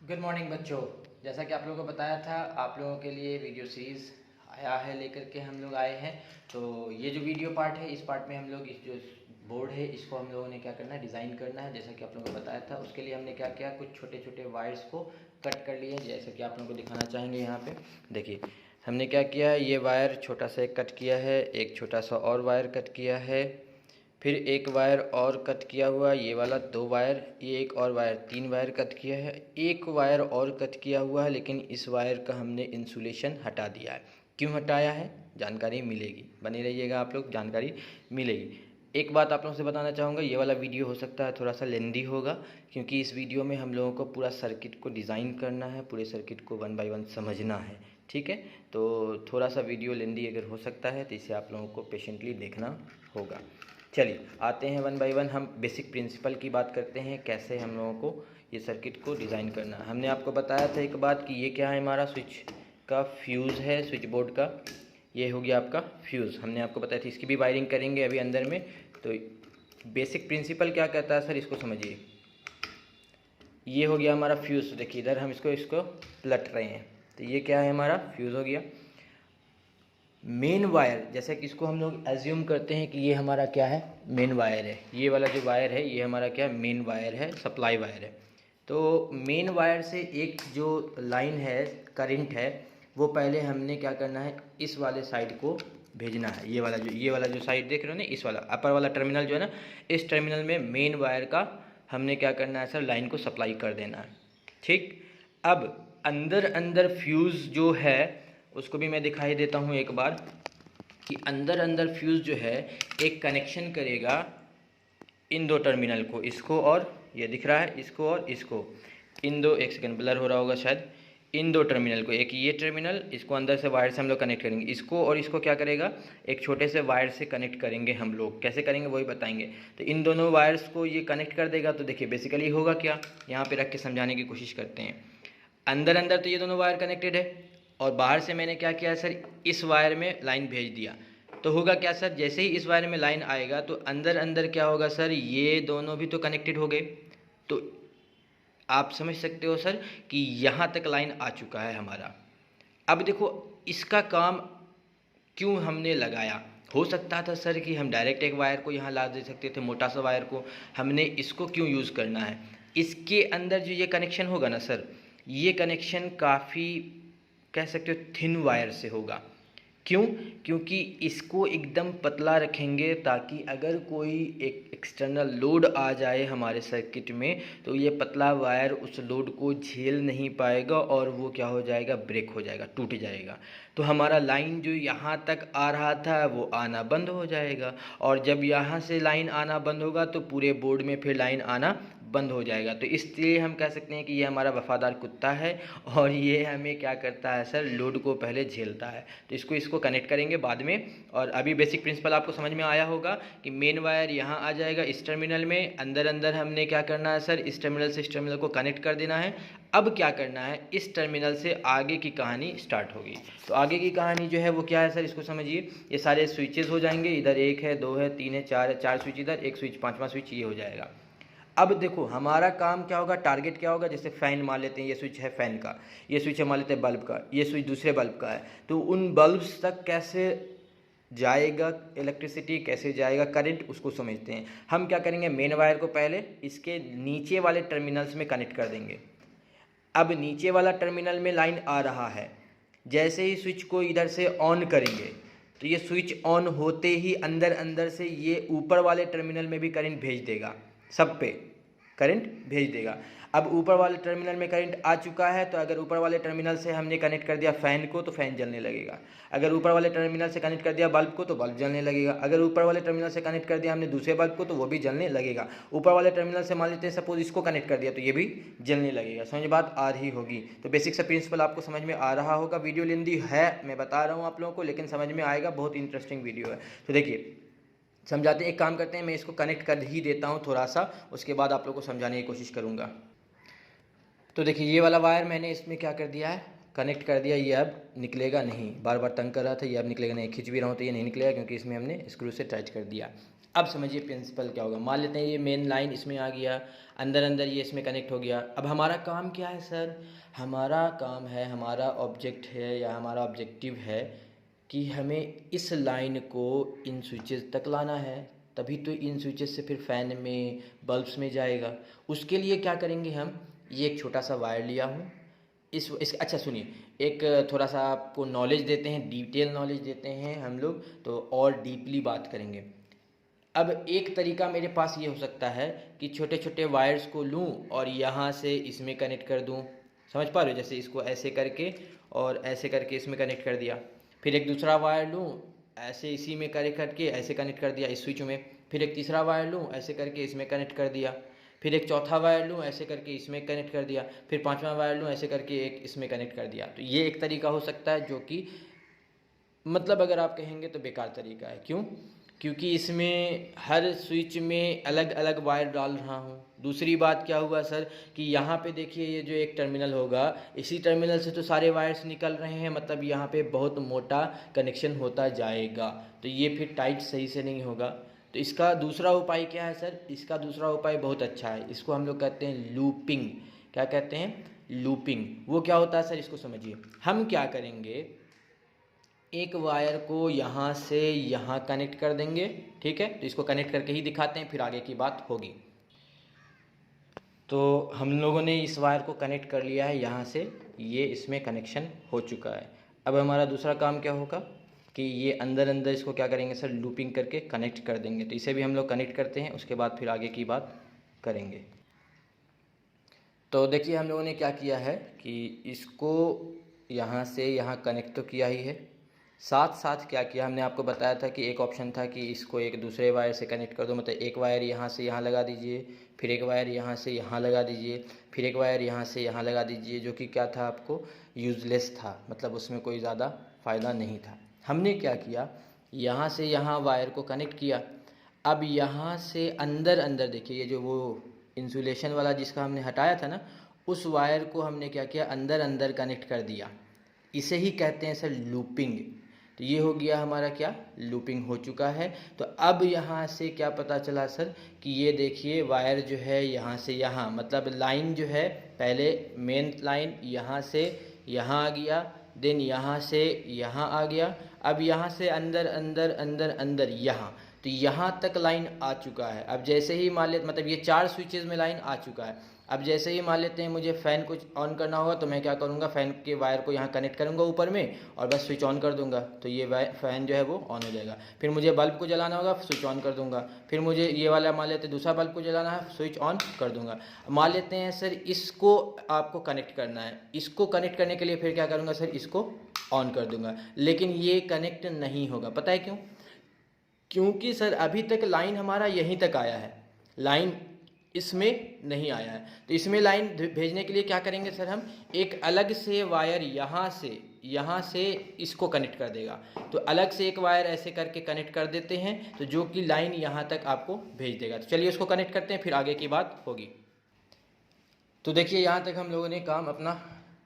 Good morning बच्चों। जैसा कि आप लोगों को बताया था, आप लोगों के लिए वीडियो सीरीज़ आया है लेकर के हम लोग आए हैं। तो ये जो वीडियो पार्ट है, इस पार्ट में हम लोग इस जो बोर्ड है इसको हम लोगों ने क्या करना है, डिज़ाइन करना है। जैसा कि आप लोगों को बताया था, उसके लिए हमने क्या किया, कुछ छोटे छोटे वायर्स को कट कर लिए। जैसे कि आप लोगों को दिखाना चाहेंगे, यहाँ पे देखिए हमने क्या किया है, ये वायर छोटा सा एक कट किया है, एक छोटा सा और वायर कट किया है, फिर एक वायर और कट किया हुआ, ये वाला 2 वायर, ये एक और वायर 3 वायर कट किया है, एक वायर और कट किया हुआ है, लेकिन इस वायर का हमने इंसुलेशन हटा दिया है। क्यों हटाया है, जानकारी मिलेगी, बने रहिएगा आप लोग, जानकारी मिलेगी। एक बात आप लोगों से बताना चाहूँगा, ये वाला वीडियो हो सकता है थोड़ा सा लेंदी होगा, क्योंकि इस वीडियो में हम लोगों को पूरा सर्किट को डिज़ाइन करना है, पूरे सर्किट को 1 बाय 1 समझना है, ठीक है। तो थोड़ा सा वीडियो लेंदी अगर हो सकता है तो इसे आप लोगों को पेशेंटली देखना होगा। चलिए आते हैं 1 बाय 1, हम बेसिक प्रिंसिपल की बात करते हैं, कैसे हम लोगों को ये सर्किट को डिज़ाइन करना है। हमने आपको बताया था एक बात कि ये क्या है, हमारा स्विच का फ्यूज़ है, स्विच बोर्ड का ये हो गया आपका फ्यूज़। हमने आपको बताया था, इसकी भी वायरिंग करेंगे अभी अंदर में। तो बेसिक प्रिंसिपल क्या कहता है सर, इसको समझिए। ये हो गया हमारा फ्यूज़, देखिए इधर हम इसको पलट रहे हैं, तो ये क्या है, हमारा फ्यूज़ हो गया। मेन वायर, जैसे कि इसको हम लोग एज्यूम करते हैं कि ये हमारा क्या है, मेन वायर है। ये वाला जो वायर है ये हमारा क्या है, मेन वायर है, सप्लाई वायर है। तो मेन वायर से एक जो लाइन है, करंट है, वो पहले हमने क्या करना है, इस वाले साइड को भेजना है। ये वाला जो साइड देख रहे हो ना, इस वाला अपर वाला टर्मिनल जो है ना, इस टर्मिनल में मेन वायर का हमने क्या करना है सर, लाइन को सप्लाई कर देना है, ठीक। अब अंदर अंदर फ्यूज़ जो है उसको भी मैं दिखाई देता हूँ एक बार, कि अंदर अंदर फ्यूज़ जो है एक कनेक्शन करेगा इन 2 टर्मिनल को, इसको और ये दिख रहा है, इसको और इसको, इन दो, एक सेकंड ब्लर हो रहा होगा शायद, इन 2 टर्मिनल को, एक ये टर्मिनल, इसको अंदर से वायर से हम लोग कनेक्ट करेंगे, इसको और इसको क्या करेगा, एक छोटे से वायर से कनेक्ट करेंगे हम लोग। कैसे करेंगे वही बताएंगे। तो इन दोनों वायर्स को ये कनेक्ट कर देगा। तो देखिए बेसिकली होगा क्या, यहाँ पे रख के समझाने की कोशिश करते हैं। अंदर अंदर तो ये दोनों वायर कनेक्टेड है, और बाहर से मैंने क्या किया सर, इस वायर में लाइन भेज दिया। तो होगा क्या सर, जैसे ही इस वायर में लाइन आएगा तो अंदर अंदर क्या होगा सर, ये दोनों भी तो कनेक्टेड हो गए। तो आप समझ सकते हो सर कि यहाँ तक लाइन आ चुका है हमारा। अब देखो इसका काम क्यों हमने लगाया। हो सकता था सर कि हम डायरेक्ट एक वायर को यहाँ ला दे सकते थे, मोटा सा वायर को, हमने इसको क्यों यूज़ करना है। इसके अंदर जो ये कनेक्शन होगा ना सर, ये कनेक्शन काफ़ी कह सकते हो थिन वायर से होगा। क्यों, क्योंकि इसको एकदम पतला रखेंगे ताकि अगर कोई एक एक्सटर्नल लोड आ जाए हमारे सर्किट में तो ये पतला वायर उस लोड को झेल नहीं पाएगा और वो क्या हो जाएगा, ब्रेक हो जाएगा, टूट जाएगा। तो हमारा लाइन जो यहाँ तक आ रहा था वो आना बंद हो जाएगा, और जब यहाँ से लाइन आना बंद होगा तो पूरे बोर्ड में फिर लाइन आना बंद हो जाएगा। तो इसलिए हम कह सकते हैं कि ये हमारा वफ़ादार कुत्ता है, और ये हमें क्या करता है सर, लोड को पहले झेलता है। तो इसको कनेक्ट करेंगे बाद में। और अभी बेसिक प्रिंसिपल आपको समझ में आया होगा कि मेन वायर यहाँ आ जाएगा इस टर्मिनल में, अंदर अंदर हमने क्या करना है सर, इस टर्मिनल से इस टर्मिनल को कनेक्ट कर देना है। अब क्या करना है, इस टर्मिनल से आगे की कहानी स्टार्ट होगी। तो आगे की कहानी जो है वो क्या है सर, इसको समझिए। ये सारे स्विचेस हो जाएंगे, इधर 1 है, 2 है, 3 है, 4 है, 4 स्विच इधर, एक स्विच, 5वां स्विच ये हो जाएगा। अब देखो हमारा काम क्या होगा, टारगेट क्या होगा। जैसे फ़ैन मान लेते हैं, ये स्विच है फ़ैन का, ये स्विच है मान लेते हैं बल्ब का, ये स्विच दूसरे बल्ब का है। तो उन बल्ब्स तक कैसे जाएगा इलेक्ट्रिसिटी, कैसे जाएगा करंट, उसको समझते हैं। हम क्या करेंगे, मेन वायर को पहले इसके नीचे वाले टर्मिनल्स में कनेक्ट कर देंगे। अब नीचे वाला टर्मिनल में लाइन आ रहा है, जैसे ही स्विच को इधर से ऑन करेंगे तो ये स्विच ऑन होते ही अंदर अंदर से ये ऊपर वाले टर्मिनल में भी करंट भेज देगा, सब पे करंट भेज देगा। अब ऊपर वाले टर्मिनल में करंट आ चुका है, तो अगर ऊपर वाले टर्मिनल से हमने कनेक्ट कर दिया फ़ैन को तो फ़ैन जलने लगेगा। अगर ऊपर वाले टर्मिनल से कनेक्ट कर दिया बल्ब को तो बल्ब जलने लगेगा। अगर ऊपर वाले टर्मिनल से कनेक्ट कर दिया हमने दूसरे बल्ब को तो वो भी जलने लगेगा। ऊपर वाले टर्मिनल से मान लेते हैं सपोज इसको कनेक्ट कर दिया तो ये भी जलने लगेगा। समझ बात आ रही होगी। तो बेसिक सा प्रिंसिपल आपको समझ में आ रहा होगा। वीडियो लेंदी है मैं बता रहा हूँ आप लोगों को, लेकिन समझ में आएगा, बहुत इंटरेस्टिंग वीडियो है। तो देखिए समझाते हैं, एक काम करते हैं, मैं इसको कनेक्ट कर ही देता हूँ थोड़ा सा, उसके बाद आप लोग को समझाने की कोशिश करूँगा। तो देखिए ये वाला वायर मैंने इसमें क्या कर दिया है, कनेक्ट कर दिया। ये अब निकलेगा नहीं, बार बार तंग कर रहा था, ये अब निकलेगा नहीं। खींच भी रहा हूँ तो ये नहीं निकलेगा क्योंकि इसमें हमने स्क्रू से टाइट कर दिया। अब समझिए प्रिंसिपल क्या होगा। मान लेते हैं ये मेन लाइन इसमें आ गया, अंदर अंदर ये इसमें कनेक्ट हो गया। अब हमारा काम क्या है सर, हमारा काम है, हमारा ऑब्जेक्ट है या हमारा ऑब्जेक्टिव है कि हमें इस लाइन को इन स्विचेस तक लाना है, तभी तो इन स्विचेस से फिर फ़ैन में बल्ब्स में जाएगा। उसके लिए क्या करेंगे हम, ये एक छोटा सा वायर लिया हूँ, इस अच्छा सुनिए, एक थोड़ा सा आपको नॉलेज देते हैं, डिटेल नॉलेज देते हैं हम लोग, तो और डीपली बात करेंगे। अब एक तरीका मेरे पास ये हो सकता है कि छोटे छोटे वायर्स को लूँ और यहाँ से इसमें कनेक्ट कर दूँ, समझ पा रहे हो, जैसे इसको ऐसे करके और ऐसे करके इसमें कनेक्ट कर दिया। फिर एक दूसरा वायर लूँ, ऐसे इसी में कनेक्ट करके ऐसे कनेक्ट कर दिया इस स्विच में। फिर एक तीसरा वायर लूँ, ऐसे करके इसमें कनेक्ट कर दिया। फिर एक चौथा वायर लूँ, ऐसे करके इसमें कनेक्ट कर दिया। फिर पांचवा वायर लूँ, ऐसे करके एक इसमें कनेक्ट कर दिया। तो ये एक तरीका हो सकता है, जो कि मतलब अगर आप कहेंगे तो बेकार तरीका है। क्यों? क्योंकि इसमें हर स्विच में अलग अलग वायर डाल रहा हूँ। दूसरी बात क्या हुआ सर कि यहाँ पे देखिए, ये जो एक टर्मिनल होगा, इसी टर्मिनल से तो सारे वायर्स निकल रहे हैं, मतलब यहाँ पे बहुत मोटा कनेक्शन होता जाएगा, तो ये फिर टाइट सही से नहीं होगा। तो इसका दूसरा उपाय क्या है सर, इसका दूसरा उपाय बहुत अच्छा है, इसको हम लोग कहते हैं लूपिंग। क्या कहते हैं? लूपिंग। वो क्या होता है सर, इसको समझिए। हम क्या करेंगे, एक वायर को यहाँ से यहाँ कनेक्ट कर देंगे, ठीक है, तो इसको कनेक्ट करके ही दिखाते हैं, फिर आगे की बात होगी। तो हम लोगों ने इस वायर को कनेक्ट कर लिया है यहाँ से, ये इसमें कनेक्शन हो चुका है। अब हमारा दूसरा काम क्या होगा कि ये अंदर अंदर इसको क्या करेंगे सर, लूपिंग करके कनेक्ट कर देंगे। तो इसे भी हम लोग कनेक्ट करते हैं, उसके बाद फिर आगे की बात करेंगे। तो देखिए हम लोगों ने क्या किया है कि इसको यहाँ से यहाँ कनेक्ट तो किया ही है, साथ साथ क्या किया, हमने आपको बताया था कि एक ऑप्शन था कि इसको एक दूसरे वायर से कनेक्ट कर दो, मतलब एक वायर यहाँ से यहाँ लगा दीजिए, फिर एक वायर यहाँ से यहाँ लगा दीजिए, फिर एक वायर यहाँ से यहाँ लगा दीजिए, जो कि क्या था, आपको यूज़लेस था, मतलब उसमें कोई ज़्यादा फ़ायदा नहीं था। हमने क्या किया, यहाँ से यहाँ वायर को कनेक्ट किया। अब यहाँ से अंदर अंदर देखिए, ये जो वो इंसुलेशन वाला जिसका हमने हटाया था ना, उस वायर को हमने क्या किया, अंदर अंदर कनेक्ट कर दिया। इसे ही कहते हैं सर लूपिंग। तो ये हो गया हमारा क्या, लूपिंग हो चुका है। तो अब यहाँ से क्या पता चला सर कि ये देखिए वायर जो है यहाँ से यहाँ, मतलब लाइन जो है, पहले मेन लाइन यहाँ से यहाँ आ गया, देन यहाँ से यहाँ आ गया, अब यहाँ से अंदर अंदर अंदर अंदर यहाँ, तो यहाँ तक लाइन आ चुका है। अब जैसे ही मान लेते, मतलब ये 4 स्विचेस में लाइन आ चुका है। अब जैसे ही मान लेते हैं मुझे फ़ैन को ऑन करना होगा, तो मैं क्या करूँगा, फ़ैन के वायर को यहाँ कनेक्ट करूँगा ऊपर में और बस स्विच ऑन कर दूँगा, तो ये फ़ैन जो है वो ऑन हो जाएगा। फिर मुझे बल्ब को जलाना होगा, स्विच ऑन कर दूँगा। फिर मुझे ये वाला मान लेते हैं दूसरा बल्ब को जलाना है, स्विच ऑन कर दूँगा। मान लेते हैं सर इसको आपको कनेक्ट करना है, इसको कनेक्ट करने के लिए फिर क्या करूँगा सर, इसको ऑन कर दूँगा, लेकिन ये कनेक्ट नहीं होगा। पता है क्यों? क्योंकि सर अभी तक लाइन हमारा यहीं तक आया है, लाइन इसमें नहीं आया है। तो इसमें लाइन भेजने के लिए क्या करेंगे सर, हम एक अलग से वायर यहाँ से इसको कनेक्ट कर देगा। तो अलग से एक वायर ऐसे करके कनेक्ट कर देते हैं, तो जो कि लाइन यहाँ तक आपको भेज देगा। तो चलिए उसको कनेक्ट करते हैं, फिर आगे की बात होगी। तो देखिए यहाँ तक हम लोगों ने काम अपना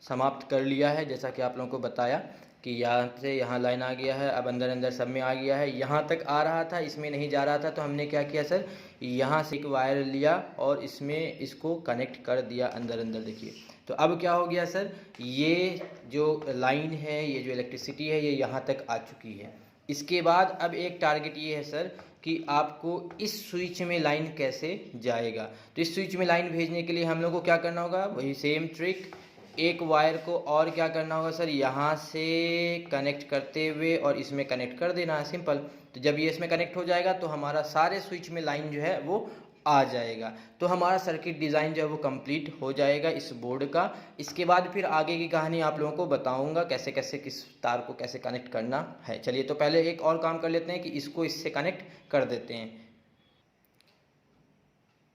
समाप्त कर लिया है, जैसा कि आप लोगों को बताया कि यहाँ से यहाँ लाइन आ गया है, अब अंदर अंदर सब में आ गया है। यहाँ तक आ रहा था, इसमें नहीं जा रहा था, तो हमने क्या किया सर, यहाँ से एक वायर लिया और इसमें इसको कनेक्ट कर दिया अंदर अंदर। देखिए तो अब क्या हो गया सर, ये जो लाइन है, ये जो इलेक्ट्रिसिटी है, ये यहाँ तक आ चुकी है। इसके बाद अब एक टारगेट ये है सर कि आपको इस स्विच में लाइन कैसे जाएगा। तो इस स्विच में लाइन भेजने के लिए हम लोग को क्या करना होगा, वही सेम ट्रिक, एक वायर को और क्या करना होगा सर, यहाँ से कनेक्ट करते हुए और इसमें कनेक्ट कर देना है, सिंपल। तो जब ये इसमें कनेक्ट हो जाएगा तो हमारा सारे स्विच में लाइन जो है वो आ जाएगा। तो हमारा सर्किट डिज़ाइन जो है वो कंप्लीट हो जाएगा इस बोर्ड का। इसके बाद फिर आगे की कहानी आप लोगों को बताऊंगा कैसे कैसे किस तार को कैसे कनेक्ट करना है। चलिए तो पहले एक और काम कर लेते हैं कि इसको इससे कनेक्ट कर देते हैं।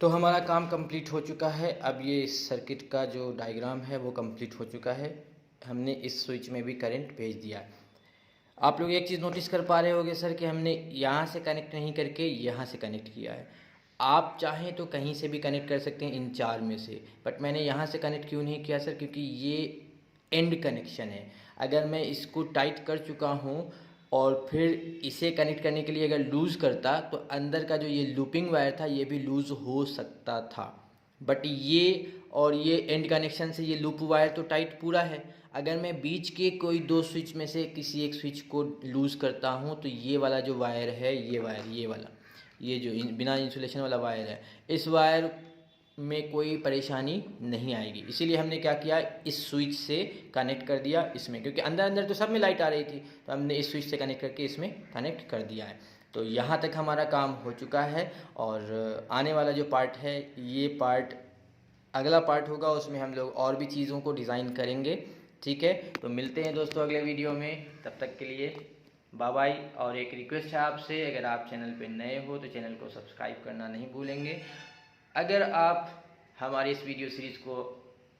तो हमारा काम कंप्लीट हो चुका है। अब ये इस सर्किट का जो डायग्राम है वो कंप्लीट हो चुका है, हमने इस स्विच में भी करंट भेज दिया। आप लोग एक चीज़ नोटिस कर पा रहे होंगे सर कि हमने यहाँ से कनेक्ट नहीं करके यहाँ से कनेक्ट किया है। आप चाहें तो कहीं से भी कनेक्ट कर सकते हैं इन 4 में से, बट मैंने यहाँ से कनेक्ट क्यों नहीं किया सर, क्योंकि ये एंड कनेक्शन है। अगर मैं इसको टाइट कर चुका हूँ और फिर इसे कनेक्ट करने के लिए अगर लूज़ करता तो अंदर का जो ये लूपिंग वायर था ये भी लूज़ हो सकता था। बट ये और ये एंड कनेक्शन से ये लूप वायर तो टाइट पूरा है। अगर मैं बीच के कोई दो स्विच में से किसी एक स्विच को लूज़ करता हूँ तो ये वाला जो वायर है, ये वायर, ये वाला, ये जो बिना इंसुलेशन वाला वायर है, इस वायर में कोई परेशानी नहीं आएगी। इसीलिए हमने क्या किया, इस स्विच से कनेक्ट कर दिया इसमें, क्योंकि अंदर अंदर तो सब में लाइट आ रही थी, तो हमने इस स्विच से कनेक्ट करके इसमें कनेक्ट कर दिया है। तो यहाँ तक हमारा काम हो चुका है। और आने वाला जो पार्ट है, ये पार्ट अगला पार्ट होगा, उसमें हम लोग और भी चीज़ों को डिज़ाइन करेंगे। ठीक है, तो मिलते हैं दोस्तों अगले वीडियो में। तब तक के लिए बाय बाय। और एक रिक्वेस्ट है आपसे, अगर आप चैनल पे नए हो तो चैनल को सब्सक्राइब करना नहीं भूलेंगे। अगर आप हमारी इस वीडियो सीरीज़ को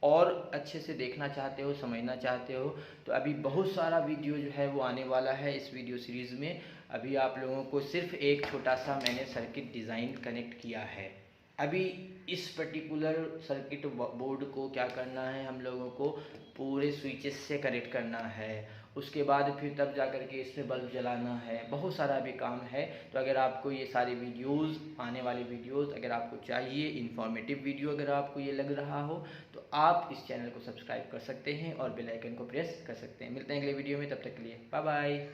और अच्छे से देखना चाहते हो, समझना चाहते हो, तो अभी बहुत सारा वीडियो जो है वो आने वाला है इस वीडियो सीरीज़ में। अभी आप लोगों को सिर्फ एक छोटा सा मैंने सर्किट डिज़ाइन कनेक्ट किया है। अभी इस पर्टिकुलर सर्किट बोर्ड को क्या करना है, हम लोगों को पूरे स्विचेस से कनेक्ट करना है, उसके बाद फिर तब जा कर के इसमें बल्ब जलाना है, बहुत सारा अभी काम है। तो अगर आपको ये सारे वीडियोस, आने वाले वीडियोस अगर आपको चाहिए, इन्फॉर्मेटिव वीडियो अगर आपको ये लग रहा हो, तो आप इस चैनल को सब्सक्राइब कर सकते हैं और बेल आइकन को प्रेस कर सकते हैं। मिलते हैं अगले वीडियो में, तब तक के लिए बाय बाय।